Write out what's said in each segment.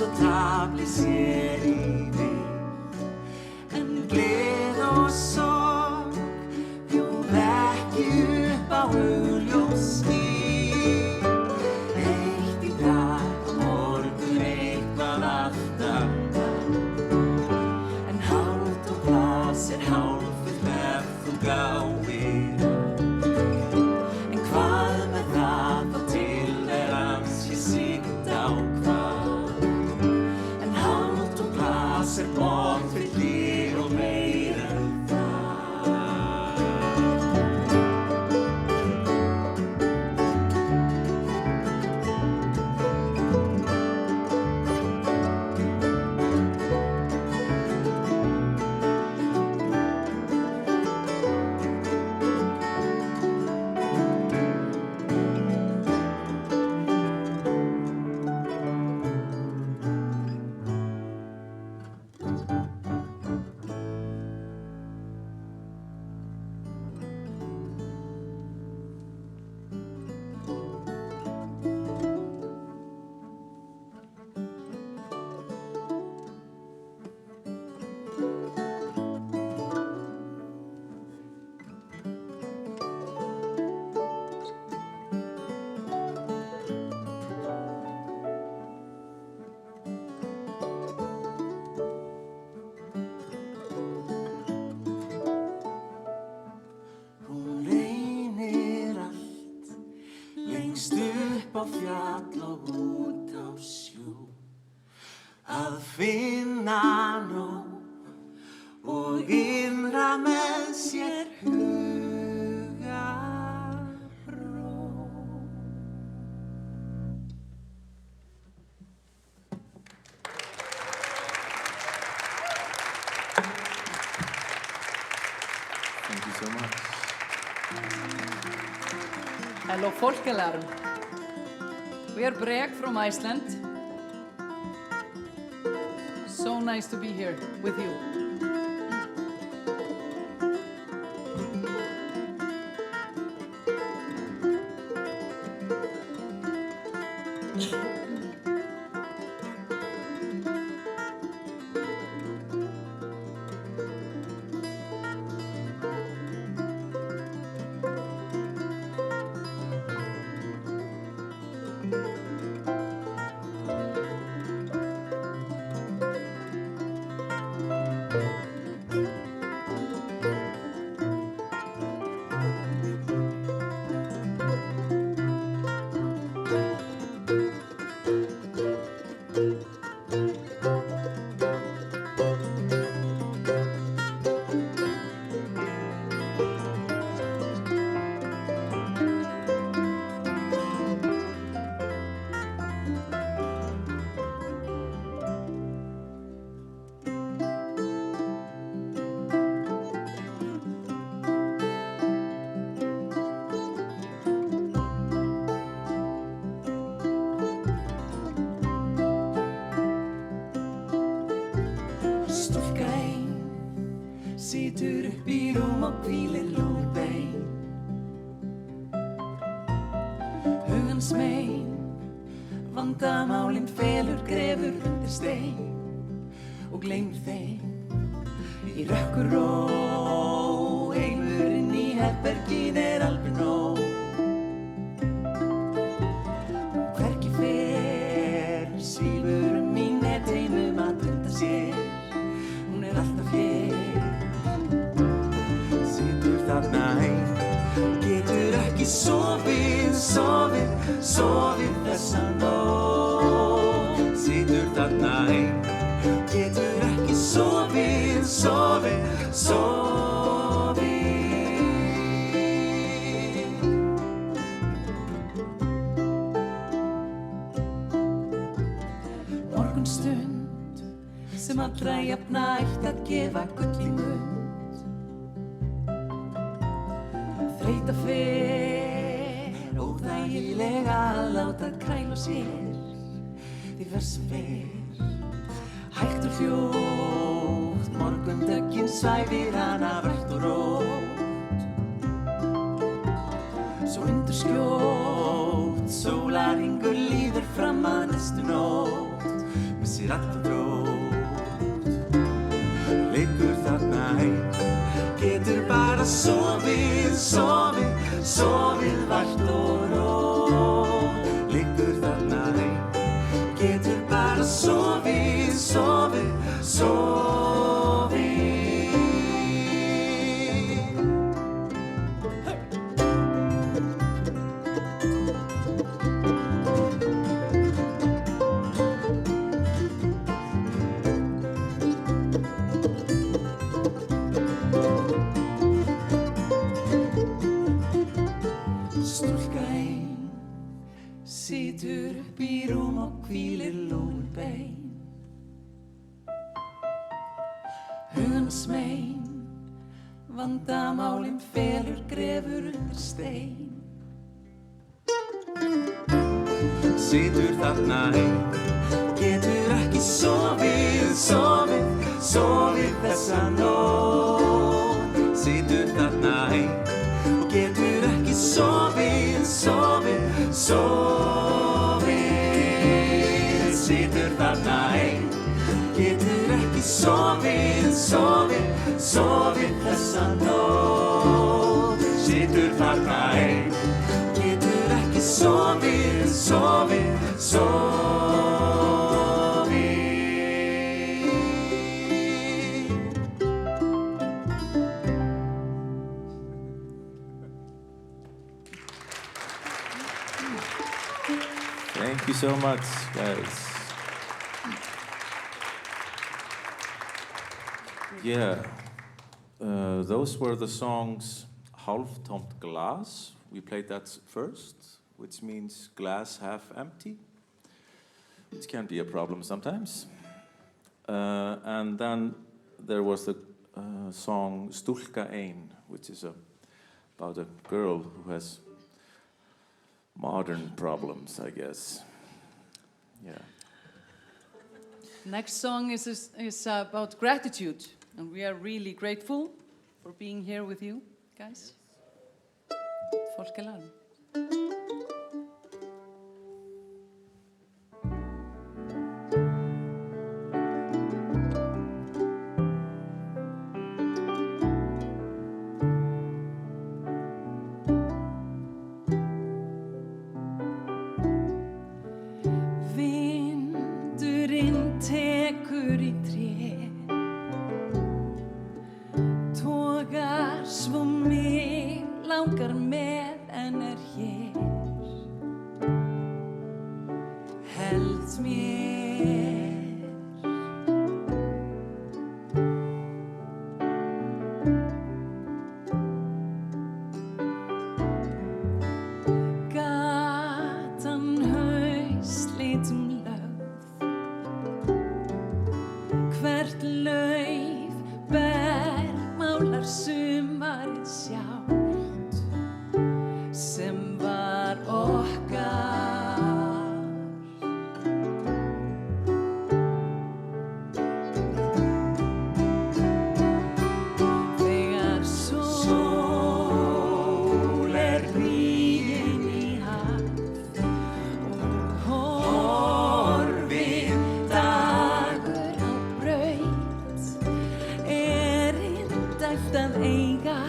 svo tafli sér í mig. En gleð og sorg bjóð ekki upp á augljós stíg. Eitt í dag og morgun eitthvað allt annað. En hálft og glas hálffullt ef þú gáir. En hvað með það þá tilverans ég sitt á hvað? En hálft og glas borðfyllir og meira en það. Hún reynir allt, lengst upp á fjall og út á sjó, að finna nóg og innra með sér hugarró. Thank you so much. Hello Folkelarm. We are Brek from Iceland. So nice to be here with you. Stúlka ein situr upp í rúm og hvílir lúbein. Hugans mein vandamálin felur grefur undir stein og gleymir þeim í rökkurró. Heimurinn í herbergin alveg nóg. Hvergi fer svífur í netheimum að dunda sér. Hún alltaf hér. Situr þarna ein, getur ekki sofið, sofið, sofið þessa nótt. Situr þarna ein, getur ekki sofið, sofið, sofið. Morgunstund sem allra jafna ætti að gefa gull í mund. Þreyta fer óþægilega að láta kræla sér. Því fer sem fer hægt og hljótt. Morgundöggin svæfir hana vært og rótt. Svo undir skjótt sólarhingur líður fram að næstu nótt. Með missir alltaf þrótt. Liggur þarna einn, getur bara sofið, sofið, sofið vært og rótt. Liggur þarna einn, getur bara sofið, sofið, sofið. Stúlka ein situr upp í rúm og hvílir lúin bein. Hugans mein, vandamálin felur grefur undir stein. Situr þarna ein, getur ekki sofið, sofið, sofið þessa nótt. Situr þarna ein og getur ekki sofið, sofið, sofið. Situr þarna ein, getur ekki sofið, sofið, sofið þessa nótt. Situr þarna ein, getur ekki sofið, sofið, sofið. Thank you so much, guys. Yeah, those were the songs Hálftómt Glas. We played that first, which means glass half empty, which can be a problem sometimes. And then there was the song Stúlka ein, which is about a girl who has modern problems, I guess. Yeah. Next song is about gratitude, and we are really grateful for being here with you, guys. Folkelarm. Vindurinn tekur í tré, togar svo mig langar með en er hér. Held mér, gatan haustlitum lögð, hvert lauf ber málar sumarið sjálft sem var okkar. Þegar sól hríin í haf og horfinn dagur á braut, indælt að eiga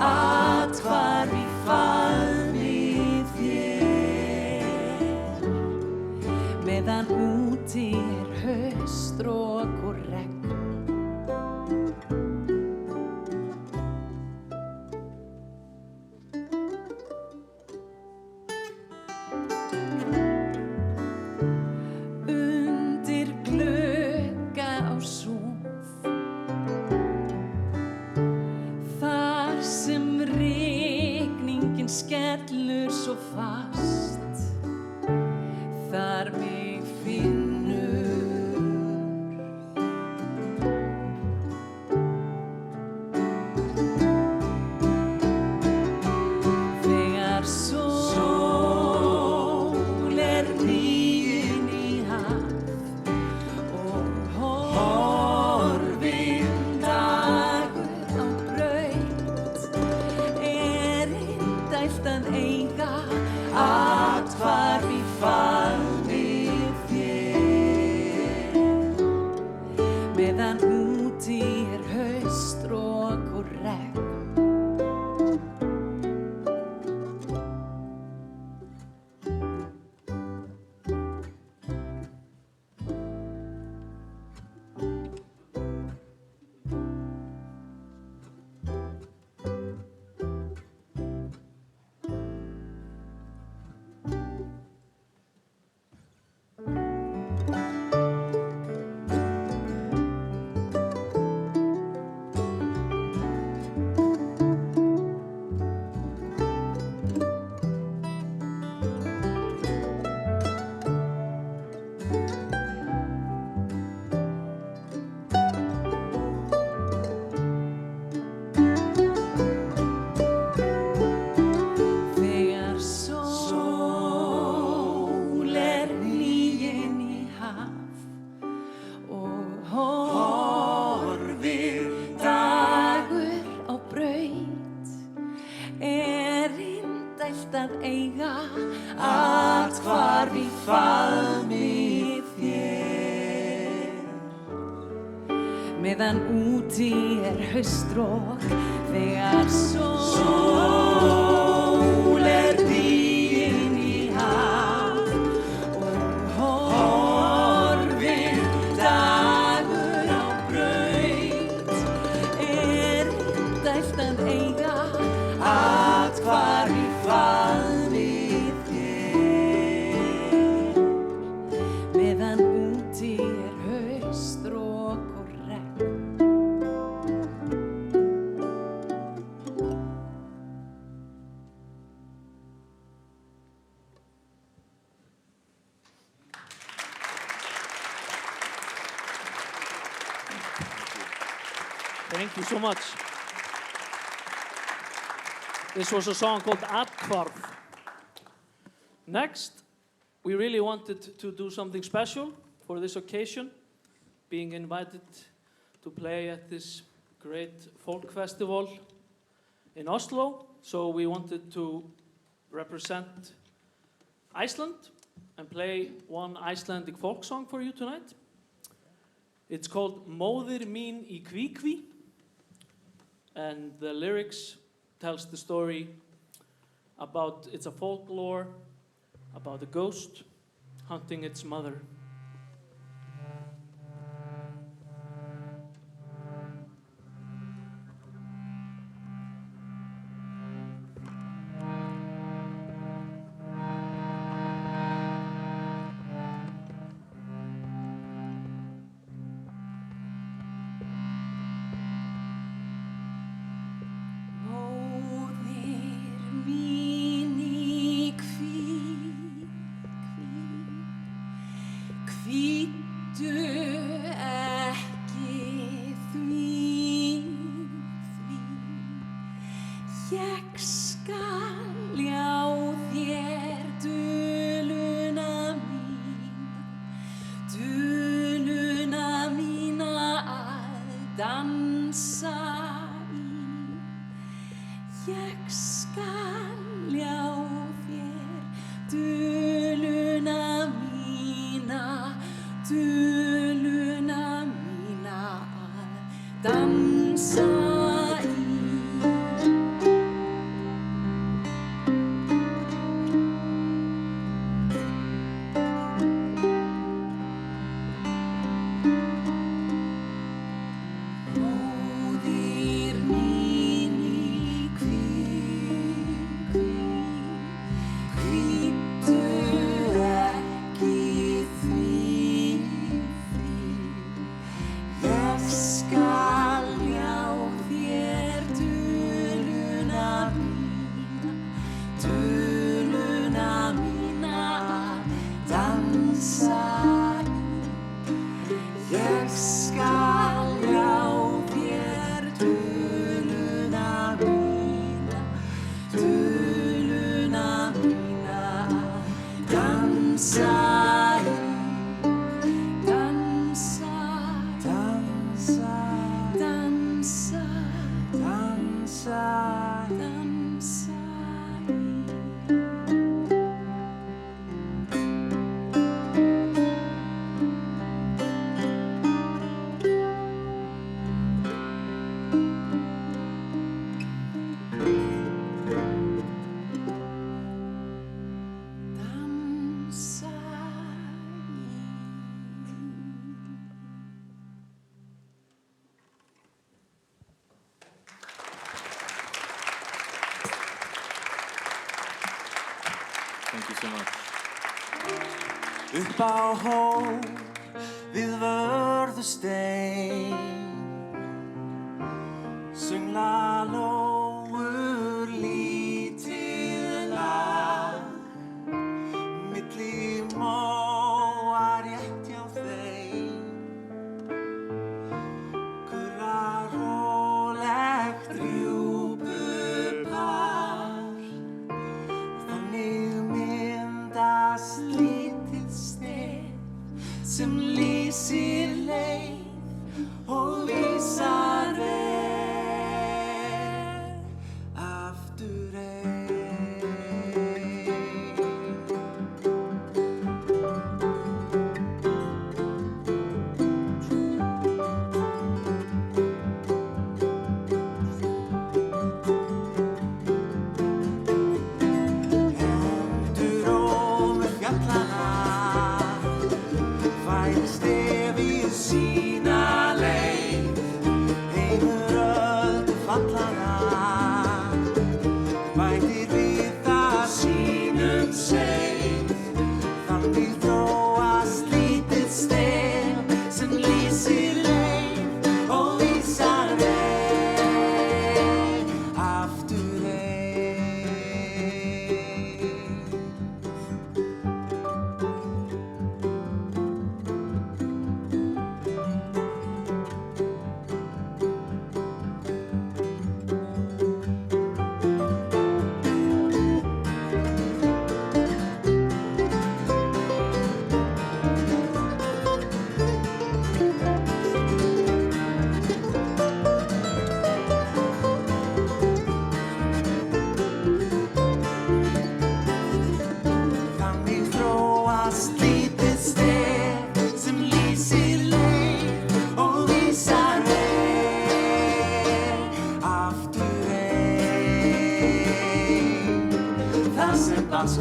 athvarf í faðmi þér, meðan úti haustrok og regn. Undir glugga á súf, þar sem rigningin skellur svo fast, þar mig finnur. Þegar sól hríin í haf og horfinn dagur á braut, indælt að eiga athvarf í faðmi hvarf í faðmi þér. Meðan úti haustrok þegar sól dýin í haf og horfinn dagur á braut dælt að eiga athvarf í faðmi þér. Meðan úti haustrok og regn. Thank you so much. This was a song called Athvarf. Next, we really wanted to do something special for this occasion, being invited to play at this great folk festival in Oslo. So we wanted to represent Iceland and play one Icelandic folk song for you tonight. It's called Móðir mín í Kví, and the lyrics tells the story about, it's a folklore about a ghost hunting its mother. Thank you so much. Upp á hól við vörðustein söngla lóur lítið lag milli móa rétt hjá þeim kurra rólegt rjúpupar þannig myndast lítið stef sem lýsir leið og vísar veg aftur ein.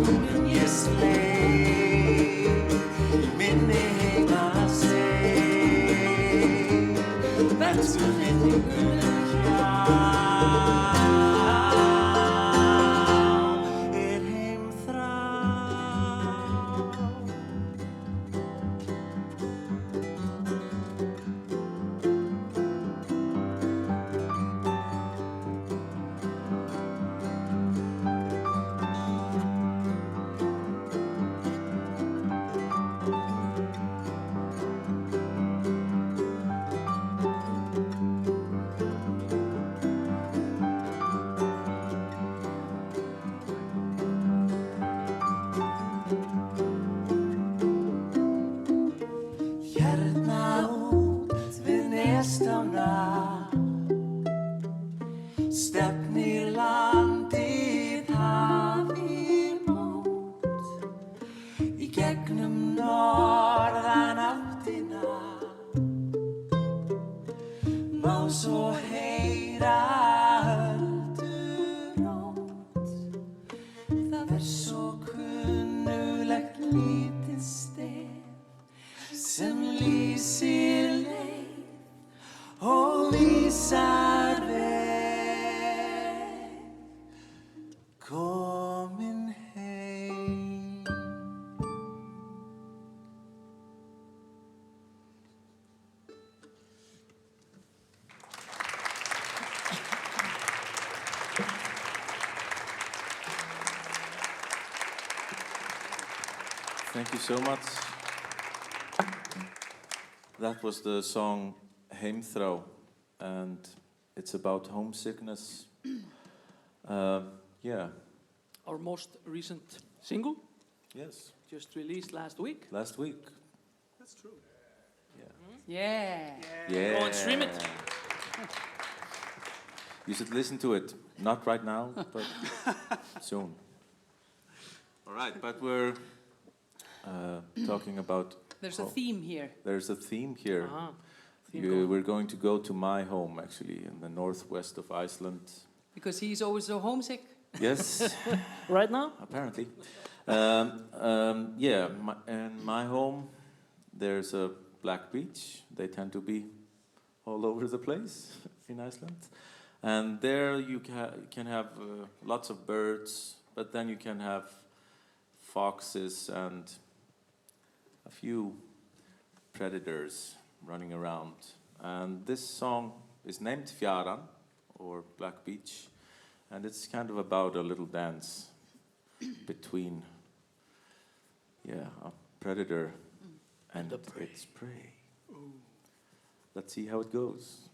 mun ég sleik minni heima seg Bernsku minningunum hjá heimþrá Hérna út við Nestána stefnir landið hafi mót í gegnum norðan áttina má svo heyra öldurót það svo kunnulegt lítið stef sem lýsir leið og vísar veg komin heim Thank you so much. That was the song Heimþrá, and it's about homesickness. Yeah. Our most recent single, Yes. just released last week. Last week. That's true Yeah. Yeah. Go and stream it. You should listen to it. Not right now, but soon. All right, but we're talking about. There's a theme here. There's a theme here. Uh-huh. Theme going. We're going to go to my home, actually, in the northwest of Iceland. Because he's always so homesick. Yes, Right now? apparently. In my home, there's a black beach. They tend to be all over the place in Iceland. And there you can have lots of birds, but then you can have foxes and a few predators running around. And this song is named Fjaran, or Black Beach, and it's kind of about a little dance between a predator and its prey. Let's see how it goes.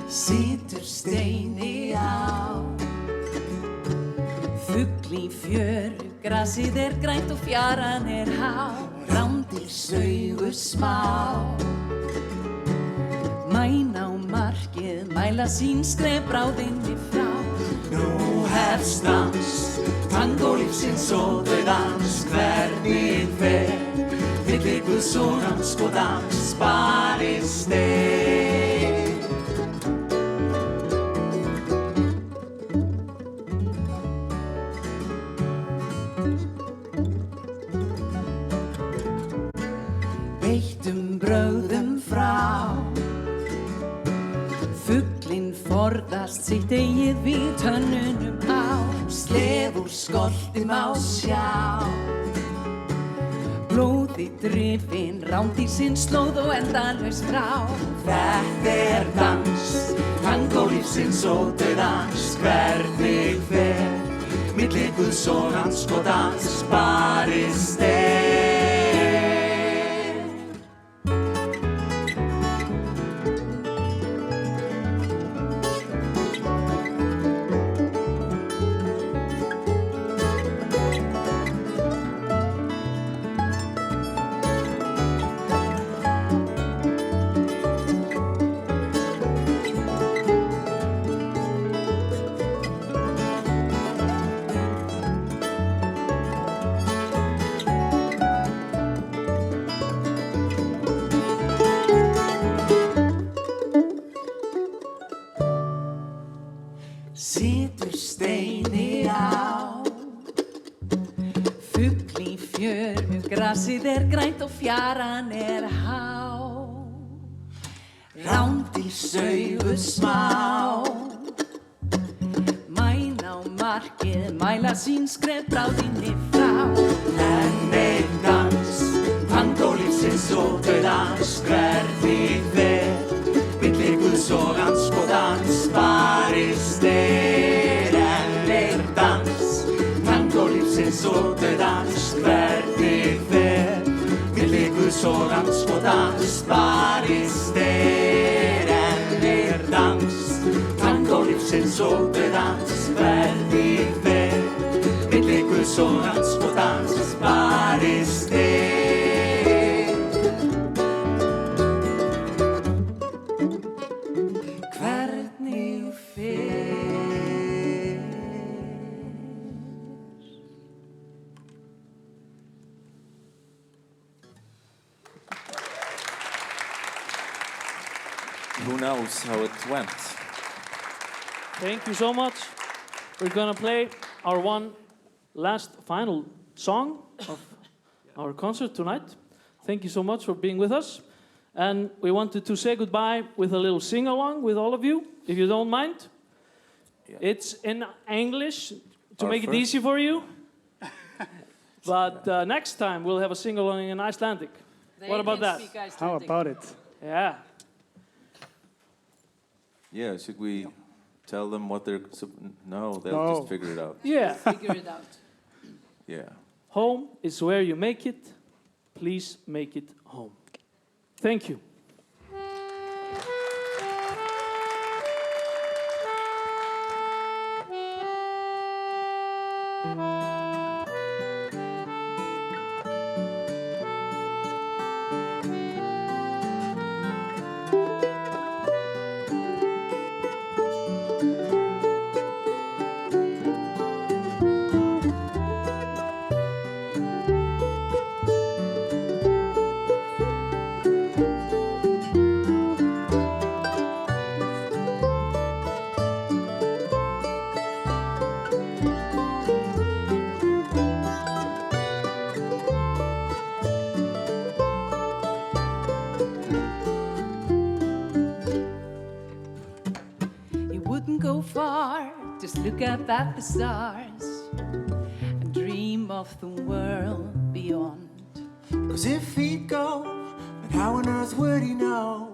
Situr steini á Fugl í fjöru Grasið grænt og fjaran há Rándir saugu smá Mæn á markið Mæla sín skref bráðinni frá Nú hefst dans Tangólífsins og dauðans Hvernig fer Milli Guðs og hans góðans barist Beittum brögðum frá Fuglinn forðast sitt eigið við tönnunum á Slef úr skolti má sjá Blóði drifin rándísinn slóð og endalaus frá Þetta dans Tangólífsins og dauðans Hvernig fer Milli Guðs og hans góðans barist fjöru, grasið grænt og fjaran há. Rándýr saugu smá, mæn á markið, mæla sín skref bráðinni frá. Enn einn dans, tangó lífsins og dauðans, hvernig fer, milli Guðs og andskotans barist enn einn dans, tangó lífsins og dauðans, hvernig fer, milli Guðs og andskotans barist enn einn dans, tangó lífsins og dauðans, hvernig fer, milli Guðs og andskotans barist Hvernig fer. Who knows how it went? Thank you so much. We're gonna play our one last final song of our concert tonight. Thank you so much for being with us. And we wanted to say goodbye with a little sing-along with all of you, if you don't mind. Yeah. It's in English to Our make it first- easy for you. But next time we'll have a sing-along in Icelandic. What about that? How about it? Yeah. Yeah, should we tell them what they're... No, they'll No. just figure it out. Yeah. Figure it out. Yeah. Home is where you make it. Please make it home. Thank you. You wouldn't go far, just look up at the stars and dream of the world beyond. 'Cause if he'd go, then how on earth would he know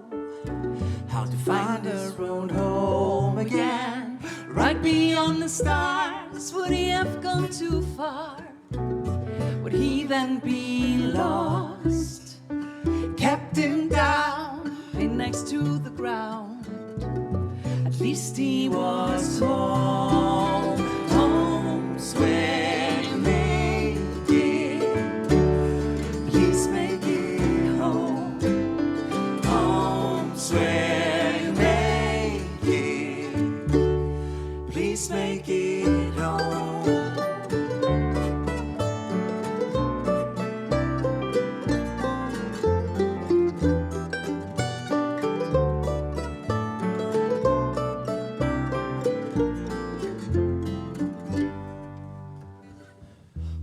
how to find his road home again? Right beyond the stars, would he have gone too far? Would he then be lost? Kept him down, pinned next to the ground. At least he was home. Home's where you make it. Please make it home. Home's where you make it. Please make it home.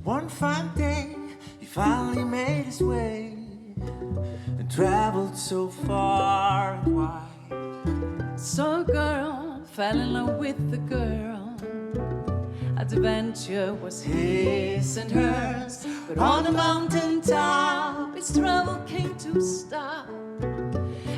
One fine day, he finally made his way and traveled so far and wide. So a girl fell in love with the girl. Adventure was his and hers. But on a mountain top, his travel came to stop.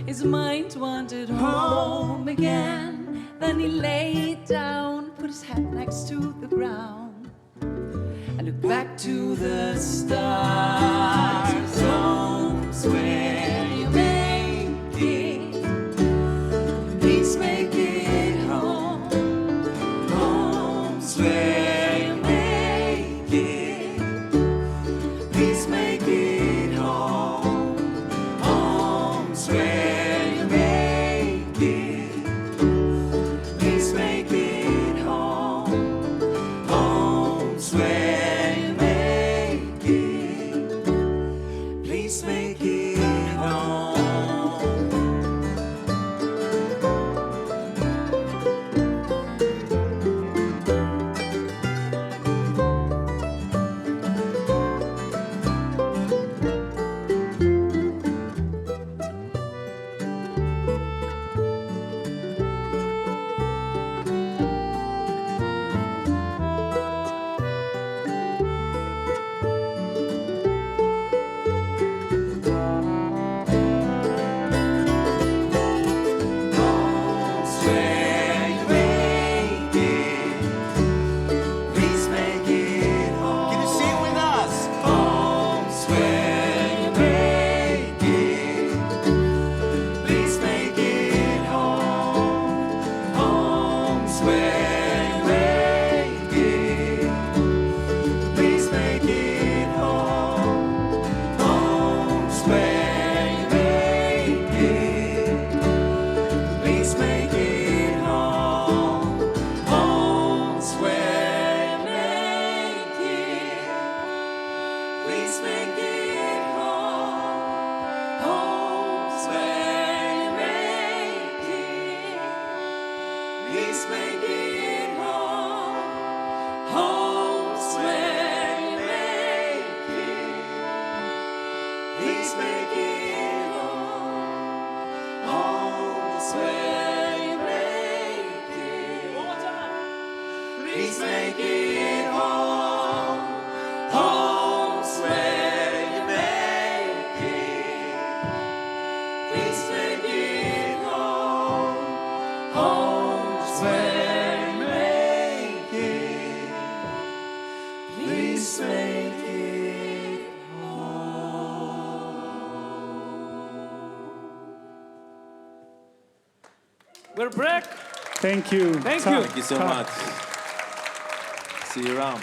His mind wandered home again. Then he lay down, put his head next to the ground, and looked back to the stars. Home's where you make it. Please make it home. Home's where you make it. Please make it home. Home's where you make it. Please make it home. Home's where you make it. Please make it home. Please make it home, home's where you make it. Please make it home, home's where you make it. Please make it home, home's where you make it. One more time. Please make it home, home's where you make it. Please make it home, home's where you make it. Please make it home. We're back. Thank you. Thank Takk. you. Thank you so Takk. much. See you around.